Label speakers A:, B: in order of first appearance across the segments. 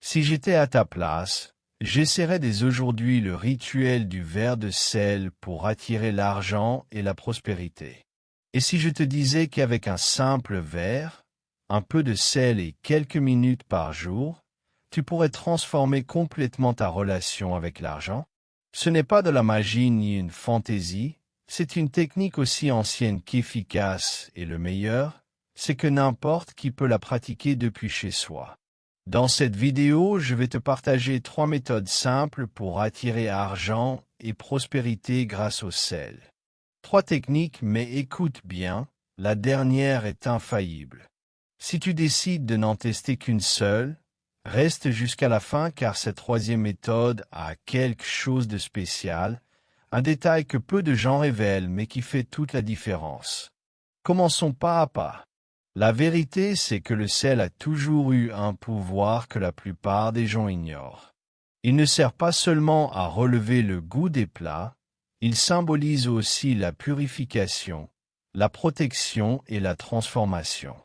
A: Si j'étais à ta place, j'essaierais dès aujourd'hui le rituel du verre de sel pour attirer l'argent et la prospérité. Et si je te disais qu'avec un simple verre, un peu de sel et quelques minutes par jour, tu pourrais transformer complètement ta relation avec l'argent? Ce n'est pas de la magie ni une fantaisie, c'est une technique aussi ancienne qu'efficace, et le meilleur, c'est que n'importe qui peut la pratiquer depuis chez soi. Dans cette vidéo, je vais te partager 3 méthodes simples pour attirer argent et prospérité grâce au sel. 3 techniques, mais écoute bien, la dernière est infaillible. Si tu décides de n'en tester qu'une seule, reste jusqu'à la fin car cette troisième méthode a quelque chose de spécial, un détail que peu de gens révèlent mais qui fait toute la différence. Commençons pas à pas. La vérité, c'est que le sel a toujours eu un pouvoir que la plupart des gens ignorent. Il ne sert pas seulement à relever le goût des plats, il symbolise aussi la purification, la protection et la transformation.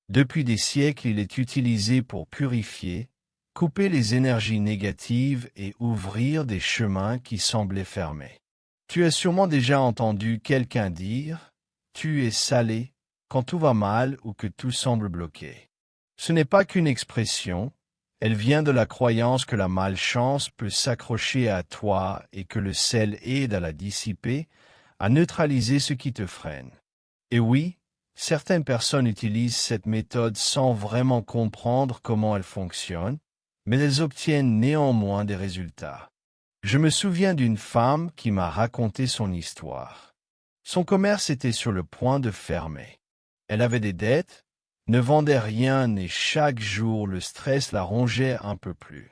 A: Depuis des siècles, il est utilisé pour purifier, couper les énergies négatives et ouvrir des chemins qui semblaient fermés. Tu as sûrement déjà entendu quelqu'un dire « tu es salé » quand tout va mal ou que tout semble bloqué. Ce n'est pas qu'une expression, elle vient de la croyance que la malchance peut s'accrocher à toi et que le sel aide à la dissiper, à neutraliser ce qui te freine. Et oui, certaines personnes utilisent cette méthode sans vraiment comprendre comment elle fonctionne, mais elles obtiennent néanmoins des résultats. Je me souviens d'une femme qui m'a raconté son histoire. Son commerce était sur le point de fermer. Elle avait des dettes, ne vendait rien et chaque jour le stress la rongeait un peu plus.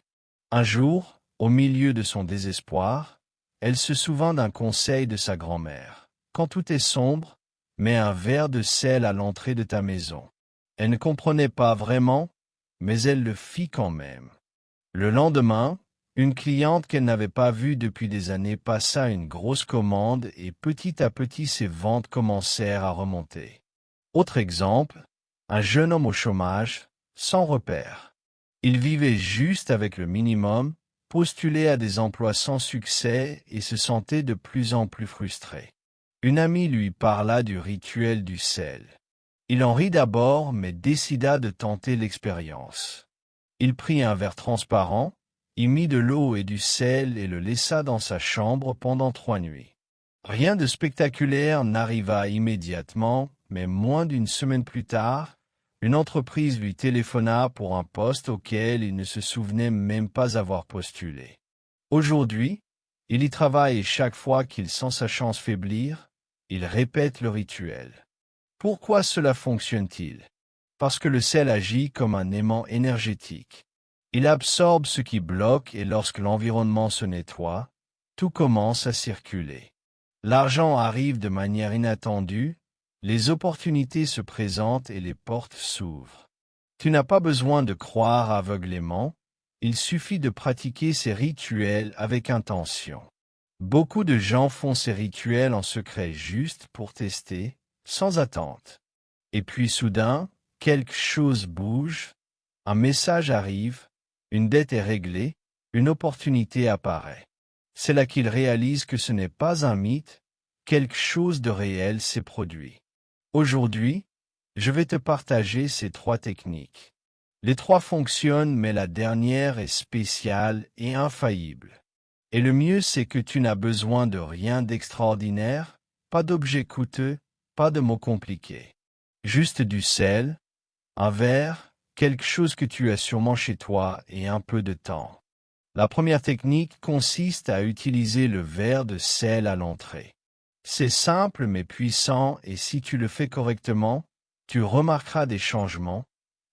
A: Un jour, au milieu de son désespoir, elle se souvint d'un conseil de sa grand-mère. Quand tout est sombre, mets un verre de sel à l'entrée de ta maison. Elle ne comprenait pas vraiment, mais elle le fit quand même. Le lendemain, une cliente qu'elle n'avait pas vue depuis des années passa une grosse commande et petit à petit ses ventes commencèrent à remonter. Autre exemple, un jeune homme au chômage, sans repère. Il vivait juste avec le minimum, postulait à des emplois sans succès et se sentait de plus en plus frustré. Une amie lui parla du rituel du sel. Il en rit d'abord, mais décida de tenter l'expérience. Il prit un verre transparent, y mit de l'eau et du sel et le laissa dans sa chambre pendant 3 nuits. Rien de spectaculaire n'arriva immédiatement, mais moins d'une semaine plus tard, une entreprise lui téléphona pour un poste auquel il ne se souvenait même pas avoir postulé. Aujourd'hui, il y travaille et chaque fois qu'il sent sa chance faiblir, il répète le rituel. Pourquoi cela fonctionne-t-il? Parce que le sel agit comme un aimant énergétique. Il absorbe ce qui bloque et lorsque l'environnement se nettoie, tout commence à circuler. L'argent arrive de manière inattendue, les opportunités se présentent et les portes s'ouvrent. Tu n'as pas besoin de croire aveuglément, il suffit de pratiquer ces rituels avec intention. Beaucoup de gens font ces rituels en secret juste pour tester, sans attente. Et puis soudain, quelque chose bouge, un message arrive, une dette est réglée, une opportunité apparaît. C'est là qu'ils réalisent que ce n'est pas un mythe, quelque chose de réel s'est produit. Aujourd'hui, je vais te partager ces 3 techniques. Les 3 fonctionnent, mais la dernière est spéciale et infaillible. Et le mieux, c'est que tu n'as besoin de rien d'extraordinaire, pas d'objets coûteux, pas de mots compliqués. Juste du sel, un verre, quelque chose que tu as sûrement chez toi et un peu de temps. La première technique consiste à utiliser le verre de sel à l'entrée. C'est simple mais puissant et si tu le fais correctement, tu remarqueras des changements,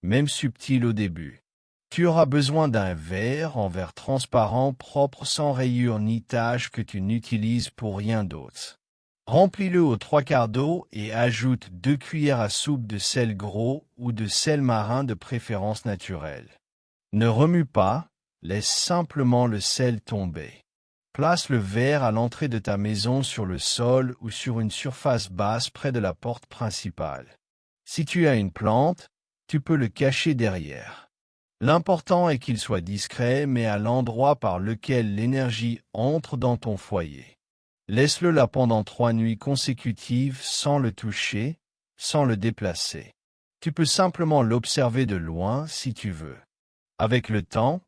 A: même subtils au début. Tu auras besoin d'un verre en verre transparent propre sans rayures ni taches que tu n'utilises pour rien d'autre. Remplis-le aux 3/4 d'eau et ajoute 2 cuillères à soupe de sel gros ou de sel marin de préférence naturel. Ne remue pas, laisse simplement le sel tomber. Place le verre à l'entrée de ta maison sur le sol ou sur une surface basse près de la porte principale. Si tu as une plante, tu peux le cacher derrière. L'important est qu'il soit discret, mais à l'endroit par lequel l'énergie entre dans ton foyer. Laisse-le là pendant 3 nuits consécutives sans le toucher, sans le déplacer. Tu peux simplement l'observer de loin si tu veux. Avec le temps,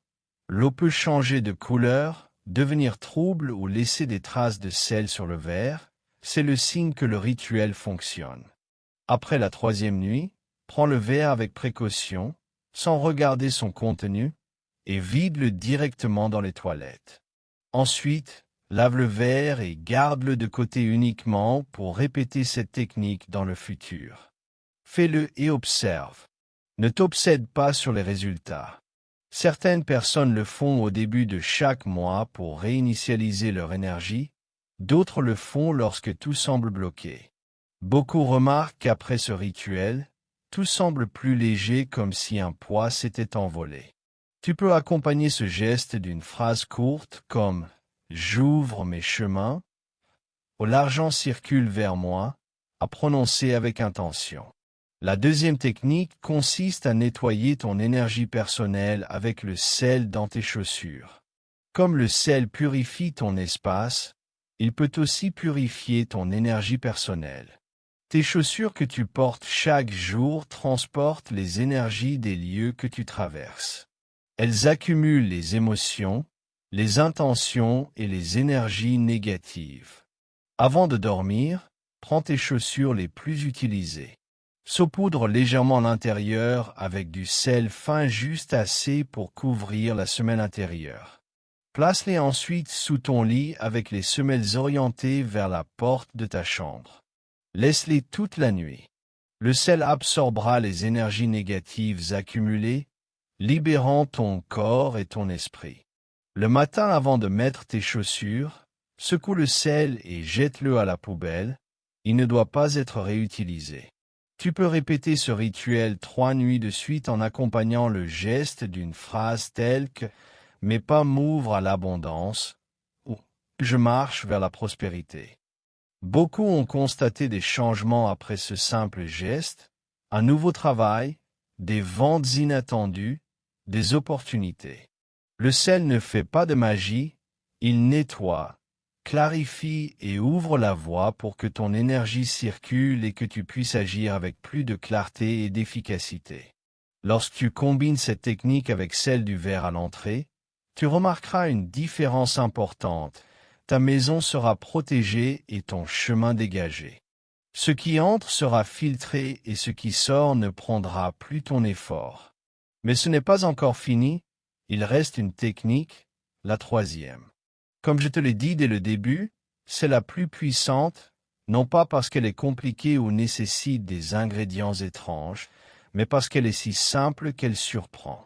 A: l'eau peut changer de couleur, devenir trouble ou laisser des traces de sel sur le verre. C'est le signe que le rituel fonctionne. Après la 3e nuit, prends le verre avec précaution, sans regarder son contenu, et vide-le directement dans les toilettes. Ensuite, lave le verre et garde-le de côté uniquement pour répéter cette technique dans le futur. Fais-le et observe. Ne t'obsède pas sur les résultats. Certaines personnes le font au début de chaque mois pour réinitialiser leur énergie, d'autres le font lorsque tout semble bloqué. Beaucoup remarquent qu'après ce rituel, tout semble plus léger comme si un poids s'était envolé. Tu peux accompagner ce geste d'une phrase courte comme « J'ouvre mes chemins » ou « L'argent circule vers moi » à prononcer avec intention. La 2e technique consiste à nettoyer ton énergie personnelle avec le sel dans tes chaussures. Comme le sel purifie ton espace, il peut aussi purifier ton énergie personnelle. Tes chaussures que tu portes chaque jour transportent les énergies des lieux que tu traverses. Elles accumulent les émotions, les intentions et les énergies négatives. Avant de dormir, prends tes chaussures les plus utilisées. Saupoudre légèrement l'intérieur avec du sel fin juste assez pour couvrir la semelle intérieure. Place-les ensuite sous ton lit avec les semelles orientées vers la porte de ta chambre. Laisse-les toute la nuit. Le sel absorbera les énergies négatives accumulées, libérant ton corps et ton esprit. Le matin avant de mettre tes chaussures, secoue le sel et jette-le à la poubelle. Il ne doit pas être réutilisé. Tu peux répéter ce rituel 3 nuits de suite en accompagnant le geste d'une phrase telle que « Mes pas m'ouvrent à l'abondance » ou « Je marche vers la prospérité ». Beaucoup ont constaté des changements après ce simple geste, un nouveau travail, des ventes inattendues, des opportunités. Le sel ne fait pas de magie, il nettoie, clarifie et ouvre la voie pour que ton énergie circule et que tu puisses agir avec plus de clarté et d'efficacité. Lorsque tu combines cette technique avec celle du verre à l'entrée, tu remarqueras une différence importante. Ta maison sera protégée et ton chemin dégagé. Ce qui entre sera filtré et ce qui sort ne prendra plus ton effort. Mais ce n'est pas encore fini, il reste une technique, la 3e. Comme je te l'ai dit dès le début, c'est la plus puissante, non pas parce qu'elle est compliquée ou nécessite des ingrédients étranges, mais parce qu'elle est si simple qu'elle surprend.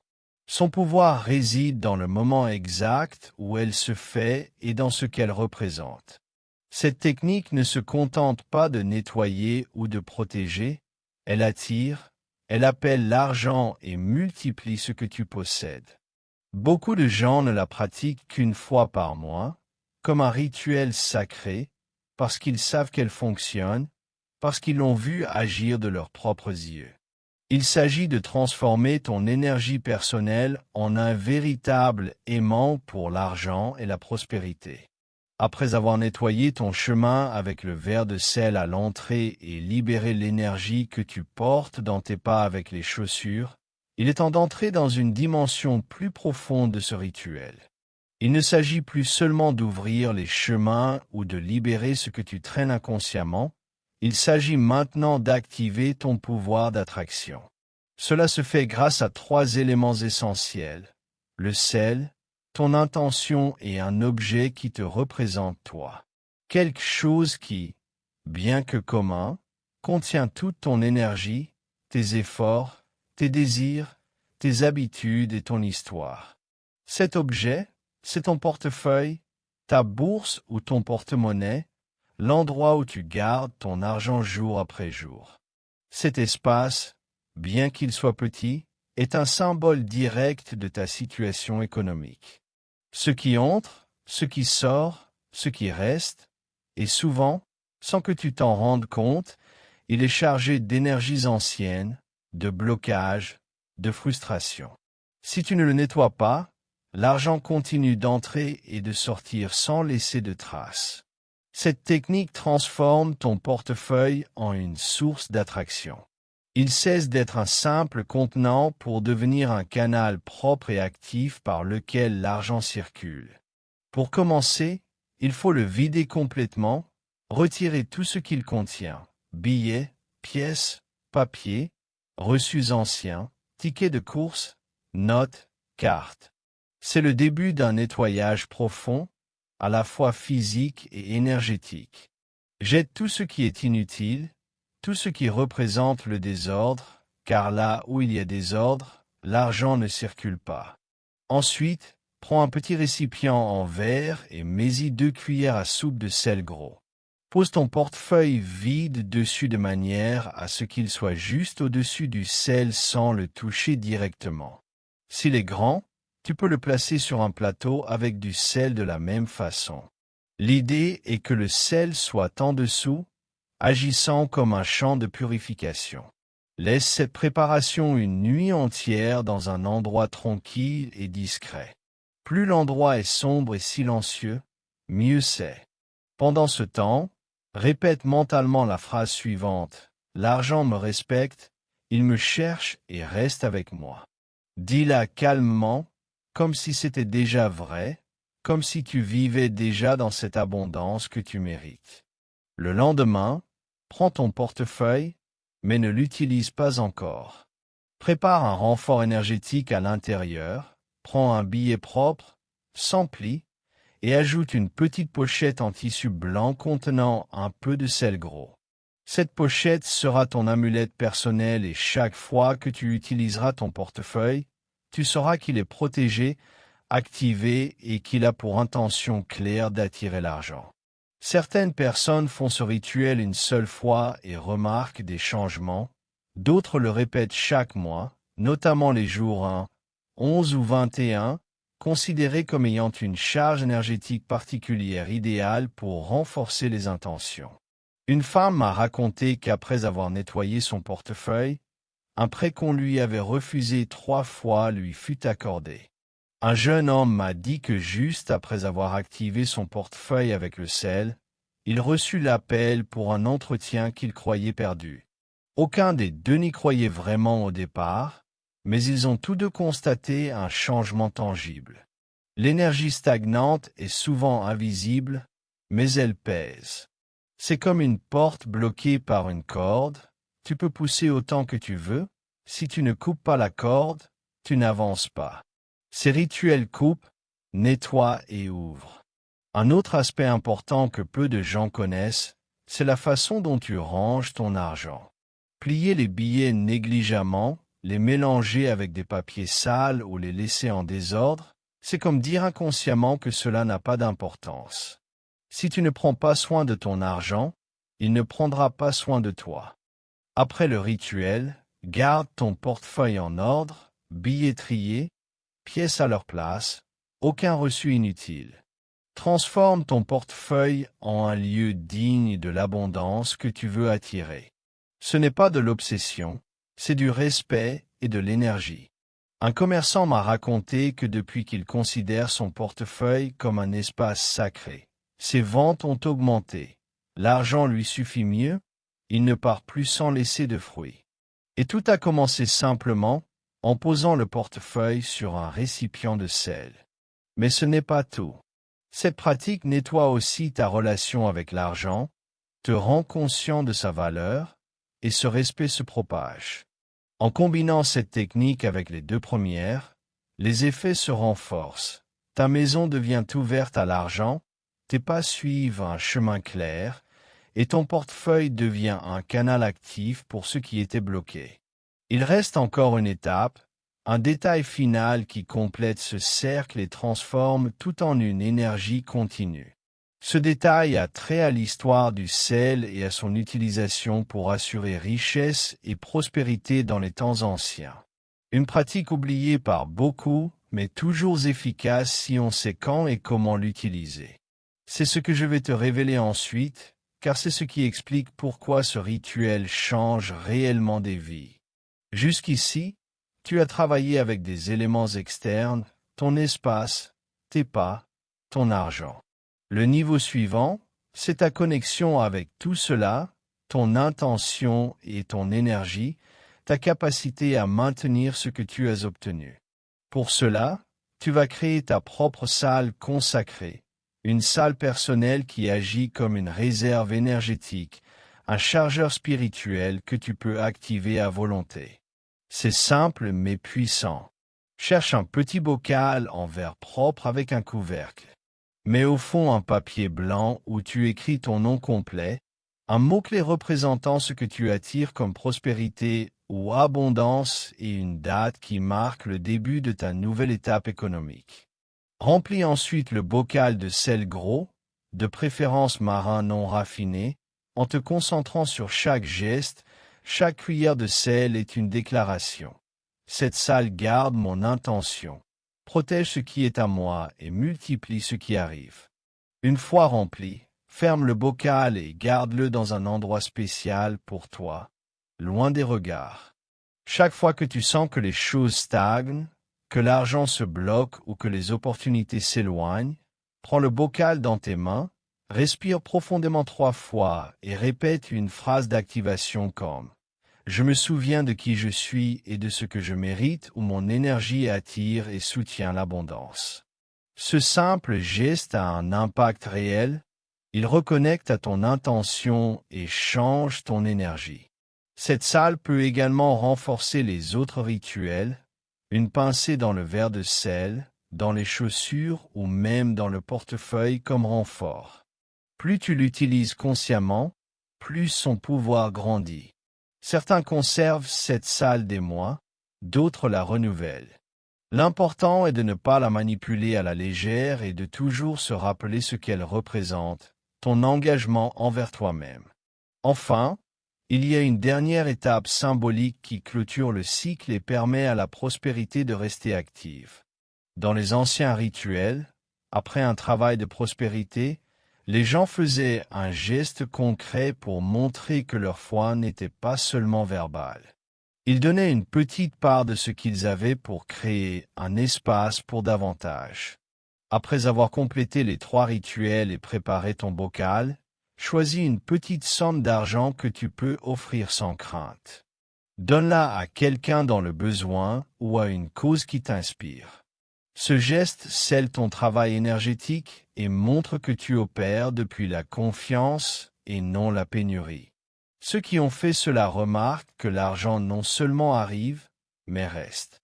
A: Son pouvoir réside dans le moment exact où elle se fait et dans ce qu'elle représente. Cette technique ne se contente pas de nettoyer ou de protéger, elle attire, elle appelle l'argent et multiplie ce que tu possèdes. Beaucoup de gens ne la pratiquent qu'une fois par mois, comme un rituel sacré, parce qu'ils savent qu'elle fonctionne, parce qu'ils l'ont vue agir de leurs propres yeux. Il s'agit de transformer ton énergie personnelle en un véritable aimant pour l'argent et la prospérité. Après avoir nettoyé ton chemin avec le verre de sel à l'entrée et libéré l'énergie que tu portes dans tes pas avec les chaussures, il est temps d'entrer dans une dimension plus profonde de ce rituel. Il ne s'agit plus seulement d'ouvrir les chemins ou de libérer ce que tu traînes inconsciemment, il s'agit maintenant d'activer ton pouvoir d'attraction. Cela se fait grâce à 3 éléments essentiels: le sel, ton intention et un objet qui te représente toi. Quelque chose qui, bien que commun, contient toute ton énergie, tes efforts, tes désirs, tes habitudes et ton histoire. Cet objet, c'est ton portefeuille, ta bourse ou ton porte-monnaie, l'endroit où tu gardes ton argent jour après jour. Cet espace, bien qu'il soit petit, est un symbole direct de ta situation économique. Ce qui entre, ce qui sort, ce qui reste, et souvent, sans que tu t'en rendes compte, il est chargé d'énergies anciennes, de blocages, de frustration. Si tu ne le nettoies pas, l'argent continue d'entrer et de sortir sans laisser de traces. Cette technique transforme ton portefeuille en une source d'attraction. Il cesse d'être un simple contenant pour devenir un canal propre et actif par lequel l'argent circule. Pour commencer, il faut le vider complètement, retirer tout ce qu'il contient, billets, pièces, papiers, reçus anciens, tickets de course, notes, cartes. C'est le début d'un nettoyage profond, à la fois physique et énergétique. Jette tout ce qui est inutile, tout ce qui représente le désordre, car là où il y a désordre, l'argent ne circule pas. Ensuite, prends un petit récipient en verre et mets-y 2 cuillères à soupe de sel gros. Pose ton portefeuille vide dessus de manière à ce qu'il soit juste au-dessus du sel sans le toucher directement. S'il est grand, tu peux le placer sur un plateau avec du sel de la même façon. L'idée est que le sel soit en dessous, agissant comme un champ de purification. Laisse cette préparation une nuit entière dans un endroit tranquille et discret. Plus l'endroit est sombre et silencieux, mieux c'est. Pendant ce temps, répète mentalement la phrase suivante. L'argent me respecte, il me cherche et reste avec moi. Dis-la calmement, comme si c'était déjà vrai, comme si tu vivais déjà dans cette abondance que tu mérites. Le lendemain, prends ton portefeuille, mais ne l'utilise pas encore. Prépare un renfort énergétique à l'intérieur, prends un billet propre, sans pli, et ajoute une petite pochette en tissu blanc contenant un peu de sel gros. Cette pochette sera ton amulette personnelle et chaque fois que tu utiliseras ton portefeuille, tu sauras qu'il est protégé, activé et qu'il a pour intention claire d'attirer l'argent. Certaines personnes font ce rituel une seule fois et remarquent des changements, d'autres le répètent chaque mois, notamment les jours 1, 11 ou 21, considérés comme ayant une charge énergétique particulière idéale pour renforcer les intentions. Une femme m'a raconté qu'après avoir nettoyé son portefeuille, un prêt qu'on lui avait refusé 3 fois lui fut accordé. Un jeune homme m'a dit que juste après avoir activé son portefeuille avec le sel, il reçut l'appel pour un entretien qu'il croyait perdu. Aucun des deux n'y croyait vraiment au départ, mais ils ont tous deux constaté un changement tangible. L'énergie stagnante est souvent invisible, mais elle pèse. C'est comme une porte bloquée par une corde, tu peux pousser autant que tu veux, si tu ne coupes pas la corde, tu n'avances pas. Ces rituels coupent, nettoient et ouvrent. Un autre aspect important que peu de gens connaissent, c'est la façon dont tu ranges ton argent. Plier les billets négligemment, les mélanger avec des papiers sales ou les laisser en désordre, c'est comme dire inconsciemment que cela n'a pas d'importance. Si tu ne prends pas soin de ton argent, il ne prendra pas soin de toi. Après le rituel, garde ton portefeuille en ordre, billets triés, pièces à leur place, aucun reçu inutile. Transforme ton portefeuille en un lieu digne de l'abondance que tu veux attirer. Ce n'est pas de l'obsession, c'est du respect et de l'énergie. Un commerçant m'a raconté que depuis qu'il considère son portefeuille comme un espace sacré, ses ventes ont augmenté, l'argent lui suffit mieux, il ne part plus sans laisser de fruits. Et tout a commencé simplement en posant le portefeuille sur un récipient de sel. Mais ce n'est pas tout. Cette pratique nettoie aussi ta relation avec l'argent, te rend conscient de sa valeur, et ce respect se propage. En combinant cette technique avec les deux premières, les effets se renforcent. Ta maison devient ouverte à l'argent, tes pas suivent un chemin clair, et ton portefeuille devient un canal actif pour ce qui était bloqué. Il reste encore une étape, un détail final qui complète ce cercle et transforme tout en une énergie continue. Ce détail a trait à l'histoire du sel et à son utilisation pour assurer richesse et prospérité dans les temps anciens. Une pratique oubliée par beaucoup, mais toujours efficace si on sait quand et comment l'utiliser. C'est ce que je vais te révéler ensuite, car c'est ce qui explique pourquoi ce rituel change réellement des vies. Jusqu'ici, Tu as travaillé avec des éléments externes, ton espace, tes pas, ton argent. Le niveau suivant, c'est ta connexion avec tout cela, ton intention et ton énergie, ta capacité à maintenir ce que tu as obtenu. Pour cela, tu vas créer ta propre salle consacrée, une salle personnelle qui agit comme une réserve énergétique, un chargeur spirituel que tu peux activer à volonté. C'est simple mais puissant. Cherche un petit bocal en verre propre avec un couvercle. Mets au fond un papier blanc où tu écris ton nom complet, un mot-clé représentant ce que tu attires comme prospérité ou abondance et une date qui marque le début de ta nouvelle étape économique. Remplis ensuite le bocal de sel gros, de préférence marin non raffiné, en te concentrant sur chaque geste. Chaque cuillère de sel est une déclaration. Cette salle garde mon intention, protège ce qui est à moi et multiplie ce qui arrive. Une fois rempli, ferme le bocal et garde-le dans un endroit spécial pour toi, loin des regards. Chaque fois que tu sens que les choses stagnent, que l'argent se bloque ou que les opportunités s'éloignent, prends le bocal dans tes mains, respire profondément 3 fois et répète une phrase d'activation comme « Je me souviens de qui je suis et de ce que je mérite où mon énergie attire et soutient l'abondance. » Ce simple geste a un impact réel, il reconnecte à ton intention et change ton énergie. Cette salle peut également renforcer les autres rituels, une pincée dans le verre de sel, dans les chaussures ou même dans le portefeuille comme renfort. Plus tu l'utilises consciemment, plus son pouvoir grandit. Certains conservent cette salle des mois, d'autres la renouvellent. L'important est de ne pas la manipuler à la légère et de toujours se rappeler ce qu'elle représente, ton engagement envers toi-même. Enfin, il y a une dernière étape symbolique qui clôture le cycle et permet à la prospérité de rester active. Dans les anciens rituels, après un travail de prospérité, les gens faisaient un geste concret pour montrer que leur foi n'était pas seulement verbale. Ils donnaient une petite part de ce qu'ils avaient pour créer un espace pour davantage. Après avoir complété les 3 rituels et préparé ton bocal, choisis une petite somme d'argent que tu peux offrir sans crainte. Donne-la à quelqu'un dans le besoin ou à une cause qui t'inspire. Ce geste scelle ton travail énergétique et montre que tu opères depuis la confiance et non la pénurie. Ceux qui ont fait cela remarquent que l'argent non seulement arrive, mais reste.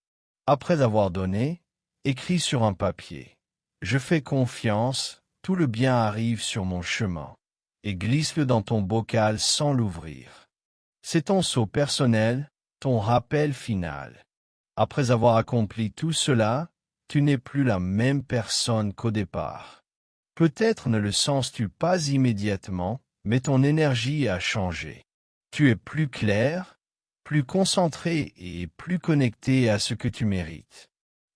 A: Après avoir donné, écris sur un papier « Je fais confiance, tout le bien arrive sur mon chemin » et glisse-le dans ton bocal sans l'ouvrir. C'est ton sceau personnel, ton rappel final. Après avoir accompli tout cela, tu n'es plus la même personne qu'au départ. Peut-être ne le sens-tu pas immédiatement, mais ton énergie a changé. Tu es plus clair, plus concentré et plus connecté à ce que tu mérites.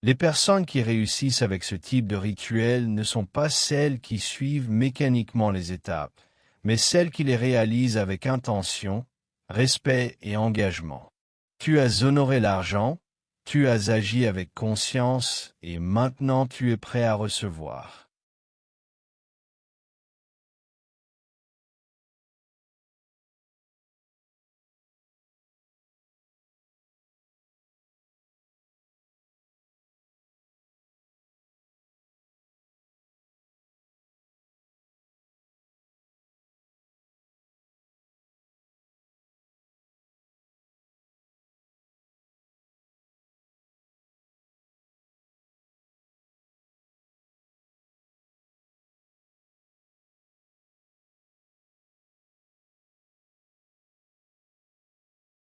A: Les personnes qui réussissent avec ce type de rituel ne sont pas celles qui suivent mécaniquement les étapes, mais celles qui les réalisent avec intention, respect et engagement. Tu as honoré l'argent, tu as agi avec conscience et maintenant tu es prêt à recevoir.